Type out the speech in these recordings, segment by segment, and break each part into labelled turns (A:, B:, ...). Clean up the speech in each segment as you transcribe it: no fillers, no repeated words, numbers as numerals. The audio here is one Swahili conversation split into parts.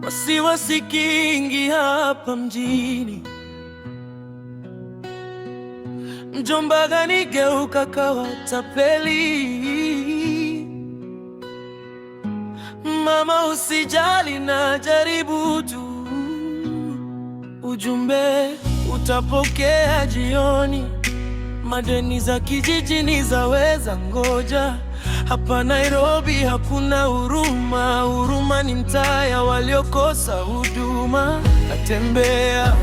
A: Wasiwasi kingi hapa mjini, mjomba kanigeuka kawa tapeli. Mama usijali, na jaribu tu, ujumbe utapokea jioni. Madeni za kijijini zaweza ngoja, hapa Nairobi hakuna huruma. Huruma ni mtaa waliokosa huduma. Natembea,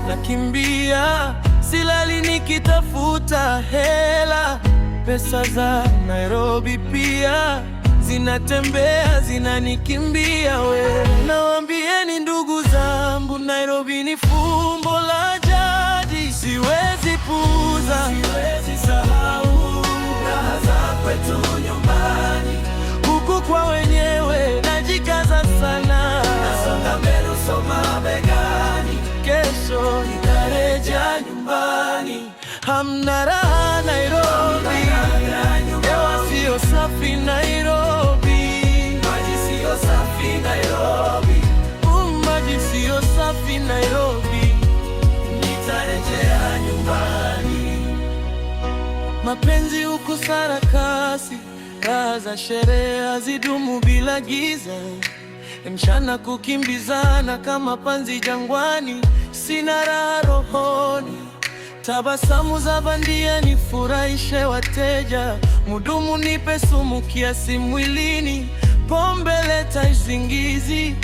A: nakimbia, silali nikitafuta hela. Pesa za Nairobi pia zinatembea, zinanikimbia we. Nawaambieni ndugu zangu, Nairobi ni fumbo la jadi. Siwezi puuza, siwezi sahau raha za kwetu nyumbani. Huku kwa wenyewe najikaza sana, nasonga mbele uso mabegani. Kesho nitarejea nyumbani. Hamna raha Nairobi, hewa sio safi Nairobi, maji sio safi Nairobi, maji sio safi Nairobi. Nitarejea nyumbani. Mapenzi huku sarakasi, raha za sherehe hazidumu bila giza. Mchana kukimbizana kama panzi jangwani, sina raha rohoni. Tabasamu za bandia nifurahishe wateja, mudumu nipe sumu kiasi mwilini. Pombe leta usingizi,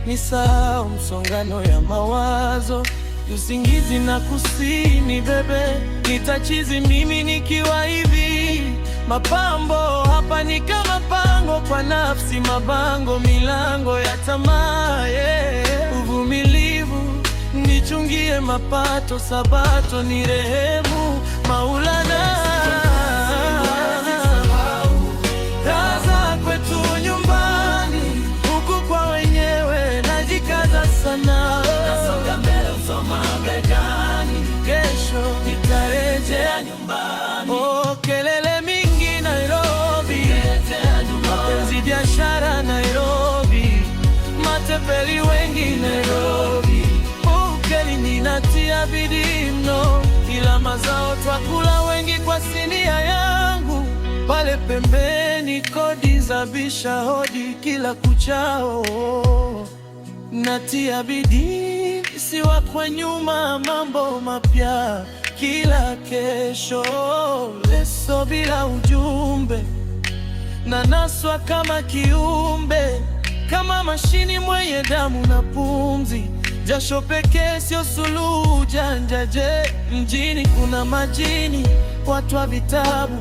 A: nisahau msongano ya mawazo. Usingizi na kusini bebe, nitachizi mimi nikiwa hivi. Mapambo hapa ni kama pango kwa nafsi, mabango milango ya tamaa. Uvumilivu nichungie mapato, Sabato ni rehemu Maulana. Raha kwetu nyumbani, huku kwa wenyewe najikaza sana, nasonga mbele uso mabegani. Kesho nitarejea nyumbani. Oh, kelele mingi Nairobi, mapenzi biashara Nairobi, matepeli wengi Nairobi. Ninatia bidii mno, ila mazao twakula wengi kwa sinia yangu. Pale pembeni kodi za bisha hodi kila kuchao. Natia bidii siwakwe nyuma, mambo mapya kila kesho. Leso bila ujumbe, nanaswa kama kiumbe, kama mashini mwenye damu na pumzi. Jasho pekee sio suluhu janja. Je, mjini kuna majini, watu wa vitabu,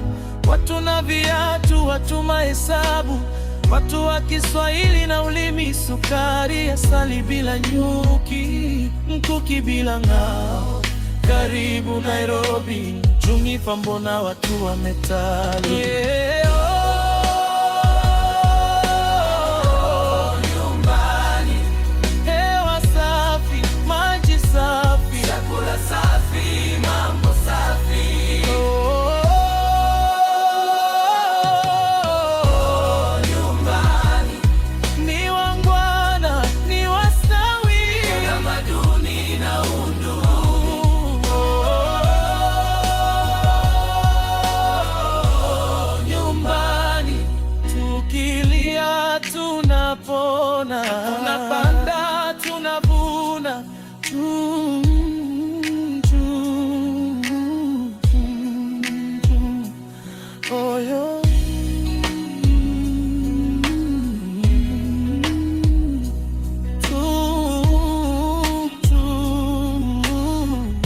A: watu na viatu, watu mahesabu, watu wa Kiswahili na ulimi sukari, asali bila nyuki, mkuki bila ngao. Karibu Nairobi, Junifa mbona watu wa metali. Tunapanda, tunavuna, oh, yo.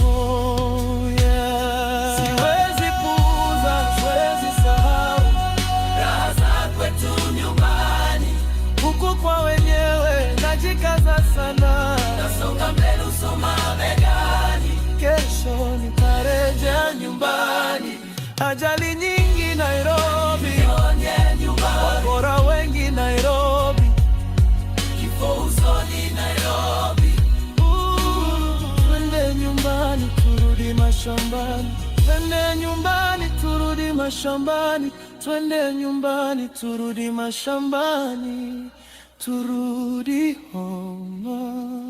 A: Oh, yeah. Siwezi puuza, siwezi sahau raha za kwetu nyumbani. Huku kwa wenyewe najikaza sana, nasonga mbele uso mabegani. Kesho nitarejea nyumbani. Ajali nyingi Nairobi, wakora wengi Nairobi, kifo usoni Nairobi. Twende nyumbani turudi mashambani, twende nyumbani turudi mashambani, twende nyumbani, turudi mashambani, turudi home.